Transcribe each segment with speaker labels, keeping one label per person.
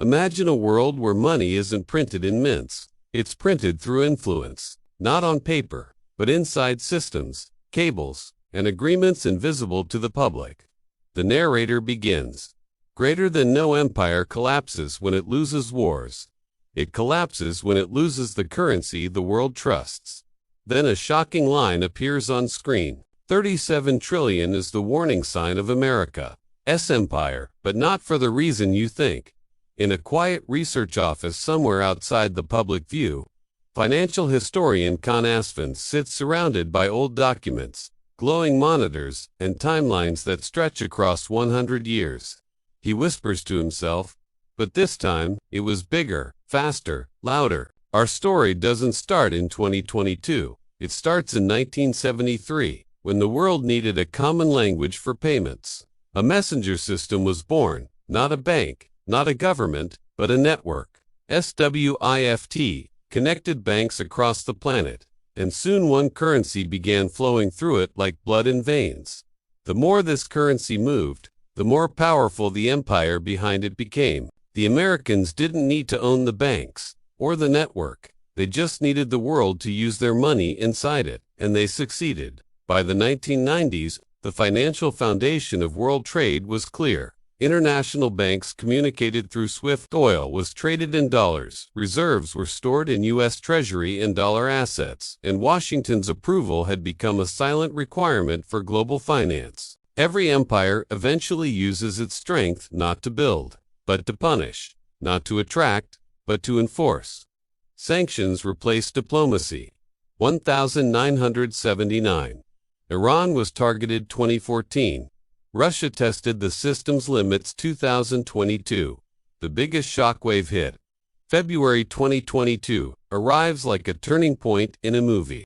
Speaker 1: Imagine a world where money isn't printed in mints. It's printed through influence, not on paper, but inside systems, cables, and agreements invisible to the public. The narrator begins. Greater than no empire collapses when it loses wars. It collapses when it loses the currency the world trusts. Then a shocking line appears on screen. 37 trillion is the warning sign of America's empire, but not for the reason you think. In a quiet research office somewhere outside the public view, financial historian Con Asfin sits surrounded by old documents, glowing monitors, and timelines that stretch across 100 years. He whispers to himself, but this time, it was bigger, faster, louder. Our story doesn't start in 2022. It starts in 1973, when the world needed a common language for payments. A messenger system was born, not a bank, not a government, but a network. SWIFT connected banks across the planet, and soon one currency began flowing through it like blood in veins. The more this currency moved, the more powerful the empire behind it became. The Americans didn't need to own the banks or the network. They just needed the world to use their money inside it, and they succeeded. By the 1990s, the financial foundation of world trade was clear. International banks communicated through SWIFT. Oil was traded in dollars. Reserves were stored in U.S. Treasury and dollar assets, and Washington's approval had become a silent requirement for global finance. Every empire eventually uses its strength not to build, but to punish, not to attract, but to enforce. Sanctions replaced diplomacy. 1979. Iran was targeted 2014. Russia tested the system's limits 2022. The biggest shockwave hit. February 2022 arrives like a turning point in a movie.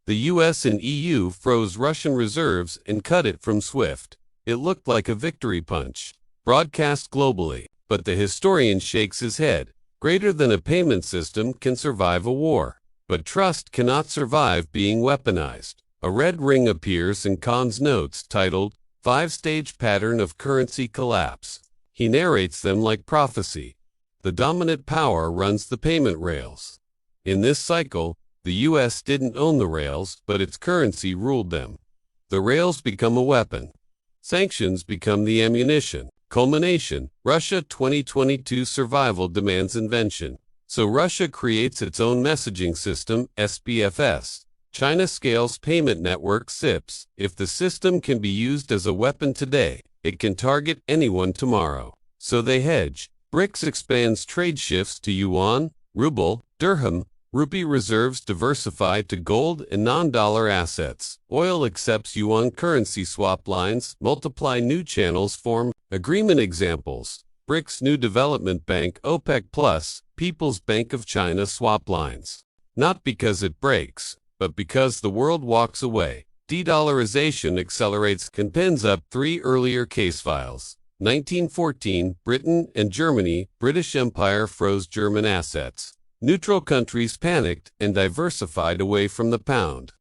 Speaker 1: The US and EU froze Russian reserves and cut it from SWIFT. It looked like a victory punch, broadcast globally, but the historian shakes his head. Greater than a payment system can survive a war, but trust cannot survive being weaponized. A red ring appears in Khan's notes titled, 5-Stage Pattern of Currency Collapse. He narrates them like prophecy. The dominant power runs the payment rails. In this cycle, the U.S. didn't own the rails, but its currency ruled them. The rails become a weapon. Sanctions become the ammunition. Culmination, Russia 2022 survival demands invention. So Russia creates its own messaging system, SPFS. China scales payment network CIPS. If the system can be used as a weapon today, it can target anyone tomorrow. So they hedge. BRICS expands trade shifts to yuan, ruble, dirham, rupee reserves diversify to gold and non-dollar assets. Oil accepts yuan currency swap lines, multiply new channels form. Agreement examples. BRICS New Development Bank OPEC+, People's Bank of China swap lines. Not because it breaks, but because the world walks away. De-dollarization accelerates. Pins up 3 earlier case files. 1914, Britain and Germany, British Empire froze German assets. Neutral countries panicked and diversified away from the pound.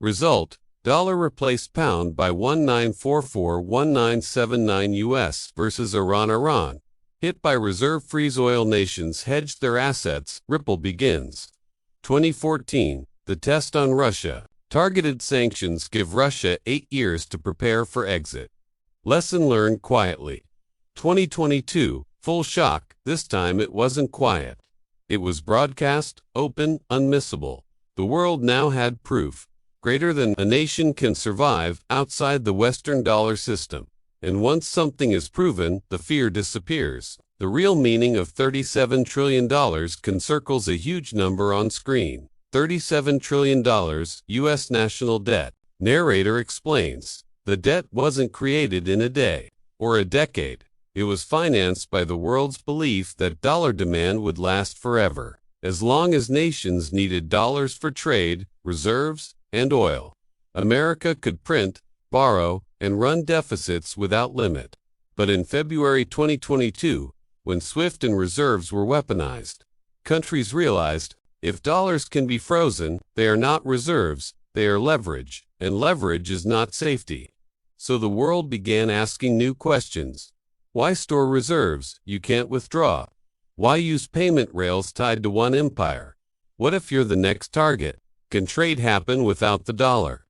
Speaker 1: Result, dollar replaced pound by 1944-1979 US versus Iran. Hit by reserve freeze, oil nations hedged their assets. Ripple begins. 2014, the test on Russia. Targeted sanctions give Russia 8 years to prepare for exit. Lesson learned quietly. 2022, full shock. This time it wasn't quiet. It was broadcast, open, unmissable. The world now had proof. Greater than a nation can survive outside the Western dollar system. And once something is proven, the fear disappears. The real meaning of $37 trillion circles a huge number on screen. $37 trillion, U.S. national debt. Narrator explains, the debt wasn't created in a day or a decade. It was financed by the world's belief that dollar demand would last forever, as long as nations needed dollars for trade, reserves, and oil. America could print, borrow, and run deficits without limit. But in February 2022, when SWIFT and reserves were weaponized, countries realized, if dollars can be frozen, they are not reserves, they are leverage, and leverage is not safety. So the world began asking new questions. Why store reserves? You can't withdraw. Why use payment rails tied to one empire? What if you're the next target? Can trade happen without the dollar?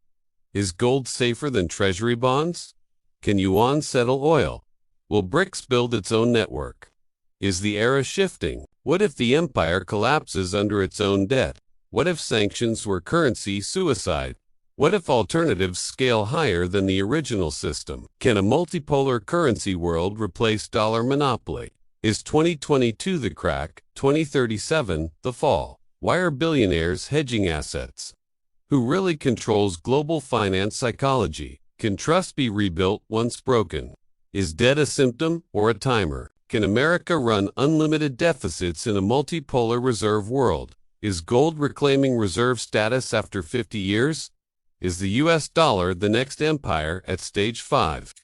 Speaker 1: Is gold safer than treasury bonds? Can yuan settle oil? Will BRICS build its own network? Is the era shifting? What if the empire collapses under its own debt? What if sanctions were currency suicide? What if alternatives scale higher than the original system? Can a multipolar currency world replace dollar monopoly? Is 2022 the crack, 2037 the fall? Why are billionaires hedging assets? Who really controls global finance psychology? Can trust be rebuilt once broken? Is debt a symptom or a timer? Can America run unlimited deficits in a multipolar reserve world? Is gold reclaiming reserve status after 50 years? Is the US dollar the next empire at stage 5?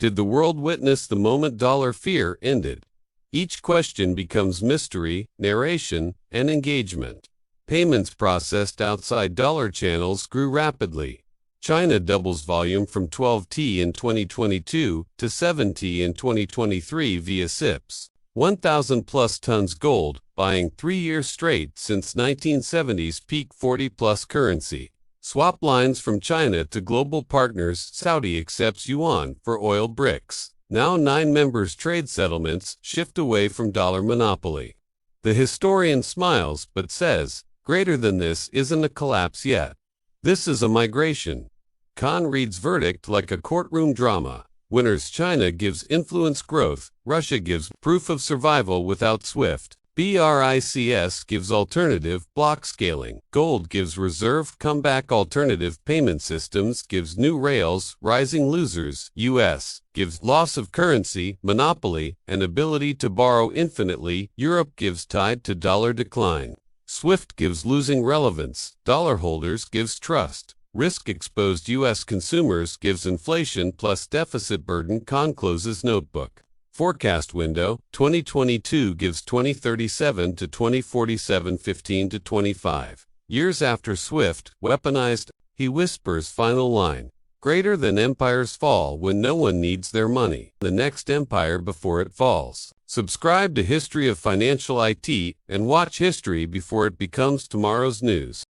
Speaker 1: Did the world witness the moment dollar fear ended? Each question becomes mystery, narration, and engagement. Payments processed outside dollar channels grew rapidly. China doubles volume from 12T in 2022 to 7T in 2023 via CIPS. 1,000 plus tons gold, buying 3 years straight since 1970's peak 40 plus currency. Swap lines from China to global partners. Saudi accepts yuan for oil. BRICS. Now 9 members trade settlements shift away from dollar monopoly. The historian smiles but says, greater than this isn't a collapse yet. This is a migration. Khan reads verdict like a courtroom drama. Winners. China gives influence growth. Russia gives proof of survival without SWIFT. BRICS gives alternative block scaling. Gold gives reserve comeback. Alternative payment systems gives new rails. Rising losers. US gives loss of currency, monopoly, and ability to borrow infinitely. Europe gives tied to dollar decline. SWIFT gives losing relevance. Dollar holders gives trust. Risk-exposed U.S. consumers gives inflation plus deficit burden. Khan closes notebook. Forecast window, 2022 gives 2037 to 2047 15 to 25. Years after SWIFT, weaponized, he whispers final line. Greater than empires fall when no one needs their money. The next empire before it falls. Subscribe to History of Financial IT and watch history before it becomes tomorrow's news.